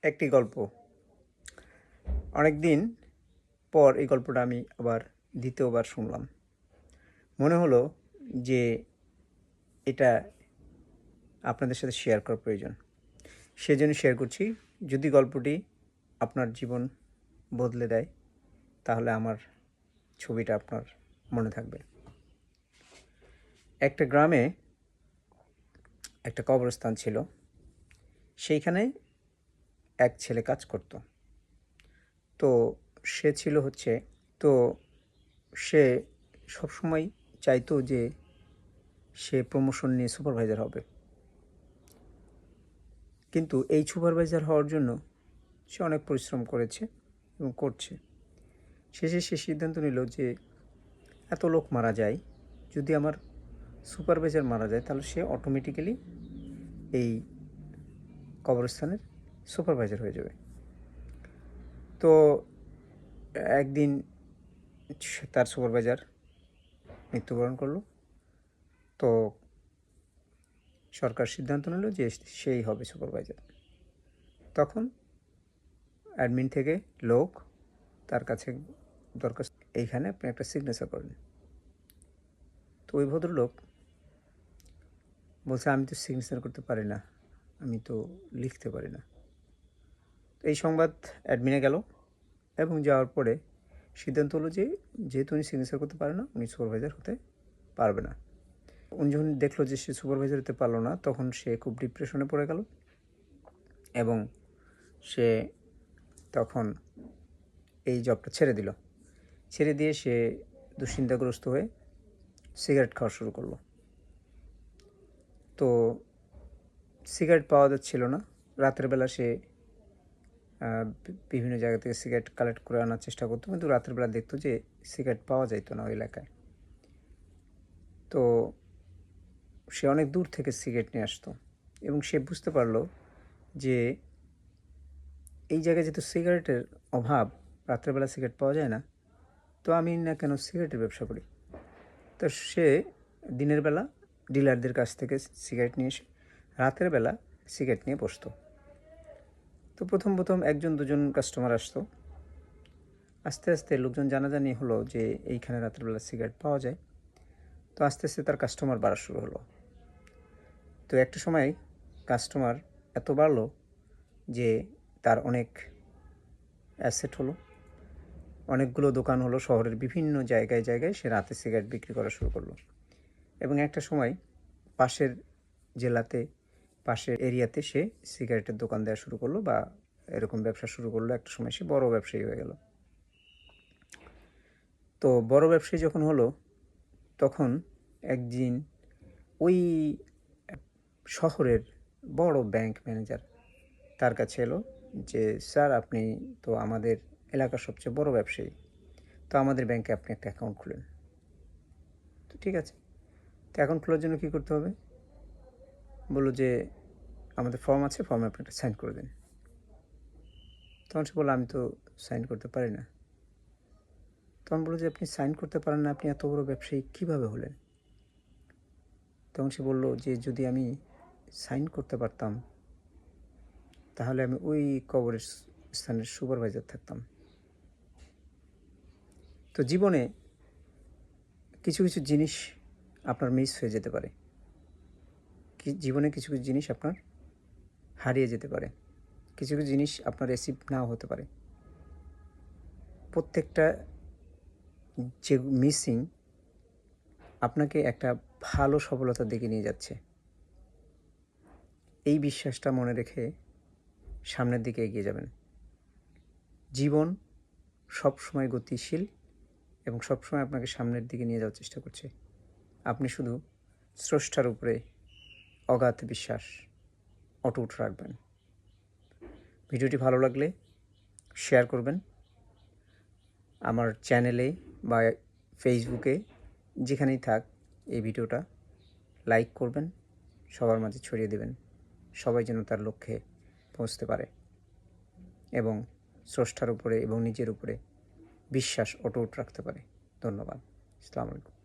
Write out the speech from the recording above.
একটি গল্প। অনেক দিন পর এই গল্পটা আমি আবার দ্বিতীয়বার শুনলাম। মনে হলো যে এটা আপনাদের সাথে শেয়ার করা প্রয়োজন। সেজন্য শেয়ার করছি। যদি গল্পটি আপনার জীবন বদলে দেয় তাহলে আমার ছবিটা আপনার মনে থাকবে। একটা গ্রামে একটা কবরস্থান ছিল। সেইখানে এক ছেলে কাজ করত। তো সে ছিল হচ্ছে তো সে সবসময় চাইতো যে সে প্রমোশন নিয়ে সুপারভাইজার হবে। কিন্তু এই সুপারভাইজার হওয়ার জন্য সে অনেক পরিশ্রম করেছে এবং করছে। শেষে সে সিদ্ধান্ত নিল যে এত লোক মারা যায়, যদি আমার সুপারভাইজার মারা যায় তাহলে সে অটোমেটিক্যালি এই কবরস্থানের সুপারভাইজার হয়ে যাবে। তো একদিন তার সুপারভাইজার মৃত্যুবরণ করলো। তো সরকার সিদ্ধান্ত নিল যে সেই হবে সুপারভাইজার। তখন অ্যাডমিন থেকে লোক তার কাছে দরখাস্ত, এইখানে আপনি একটা সিগনেচার করেন। তো ওই ভদ্রলোক বলছে, আমি তো সিগনেচার করতে পারি না, আমি তো লিখতে পারি না। তো এই সংবাদ অ্যাডমিনে গেল এবং যাওয়ার পরে সিদ্ধান্ত হলো যে যেহেতু উনি সিগনেচার করতে পারে না, উনি সুপারভাইজার হতে পারবে না। উনি যখন দেখলো যে সে সুপারভাইজার হতে পারলো না, তখন সে খুব ডিপ্রেশনে পড়ে গেল এবং সে তখন এই জবটা ছেড়ে দিল। ছেড়ে দিয়ে সে দুশ্চিন্তাগ্রস্ত হয়ে সিগারেট খাওয়া শুরু করলো। তো সিগারেট পাওয়া যাচ্ছিল না। রাতের বেলা সে বিভিন্ন জায়গা থেকে সিগারেট কালেক্ট করে আনার চেষ্টা করতো, কিন্তু রাতের বেলা দেখতো যে সিগারেট পাওয়া যাইতো না ওই এলাকায়। তো সে অনেক দূর থেকে সিগারেট নিয়ে আসতো এবং সে বুঝতে পারলো যে এই জায়গায় যেহেতু সিগারেটের অভাব, রাত্রেবেলা সিগারেট পাওয়া যায় না, তো আমি না কেন সিগারেটের ব্যবসা করি। তো সে দিনের বেলা ডিলারদের কাছ থেকে সিগারেট নিয়ে এসে রাতের বেলা সিগারেট নিয়ে বসতো। তো প্রথম একজন দুজন কাস্টমার আসতো। আস্তে আস্তে লোকজন জানাজানি হলো যে এইখানে রাতের বেলা সিগারেট পাওয়া যায়। তো আস্তে আস্তে তার কাস্টমার বাড়া শুরু হলো। তো একটা সময় কাস্টমার এত বাড়লো যে তার অনেক অ্যাসেট হলো, অনেকগুলো দোকান হলো, শহরের বিভিন্ন জায়গায় জায়গায় সে রাতে সিগারেট বিক্রি করা শুরু করলো। এবং একটা সময় পাশের জেলাতে, পাশের এরিয়াতে সে সিগারেটের দোকান দেওয়া শুরু করলো বা এরকম ব্যবসা শুরু করলো। একটা সময় সে বড় ব্যবসায়ী হয়ে গেল। তো বড় ব্যবসায়ী যখন হলো, তখন একদিন ওই শহরের বড় ব্যাংক ম্যানেজার তার কাছে এলো যে, স্যার আপনি তো আমাদের এলাকার সবচেয়ে বড় ব্যবসায়ী, তো আমাদের ব্যাংকে আপনি একটা অ্যাকাউন্ট খুলেন। তো ঠিক আছে। তো অ্যাকাউন্ট খোলার জন্য কী করতে হবে? বললো যে আমাদের ফর্ম আছে, ফর্মে আপনি একটা সাইন করে দিন। তখন সে বললো, আমি তো সাইন করতে পারি না। তখন বললো যে আপনি সাইন করতে পারেন না, আপনি এত বড় ব্যবসায়ী কীভাবে হলেন? তখন সে বললো যে যদি আমি সাইন করতে পারতাম তাহলে আমি ওই কবরের স্থানের সুপারভাইজার থাকতাম। তো জীবনে কিছু কিছু জিনিস আপনার মিস হয়ে যেতে পারে, জীবনে কিছু কিছু জিনিস আপনার হারিয়ে যেতে পারে, কিছু কিছু জিনিস আপনার রিসিভ নাও হতে পারে। প্রত্যেকটা যে মিসিং আপনাকে একটা ভালো সফলতার দিকে নিয়ে যাচ্ছে। এই বিশ্বাসটা মনে রেখে সামনের দিকে এগিয়ে যাবেন। জীবন সবসময় গতিশীল এবং সবসময় আপনাকে সামনের দিকে নিয়ে যাওয়ার চেষ্টা করছে। আপনি শুধু স্রষ্টার উপরে অগাধ বিশ্বাস অটুট রাখবেন। ভিডিওটি ভালো লাগলে শেয়ার করবেন। আমার চ্যানেলে বা ফেসবুকে যেখানেই থাক এই ভিডিওটা লাইক করবেন, সবার মাঝে ছড়িয়ে দেবেন, সবাই যেন তার লক্ষ্যে পৌঁছতে পারে এবং স্রষ্টার উপরে এবং নিজের উপরে বিশ্বাস অটুট রাখতে পারে। ধন্যবাদ। আসসালামু আলাইকুম।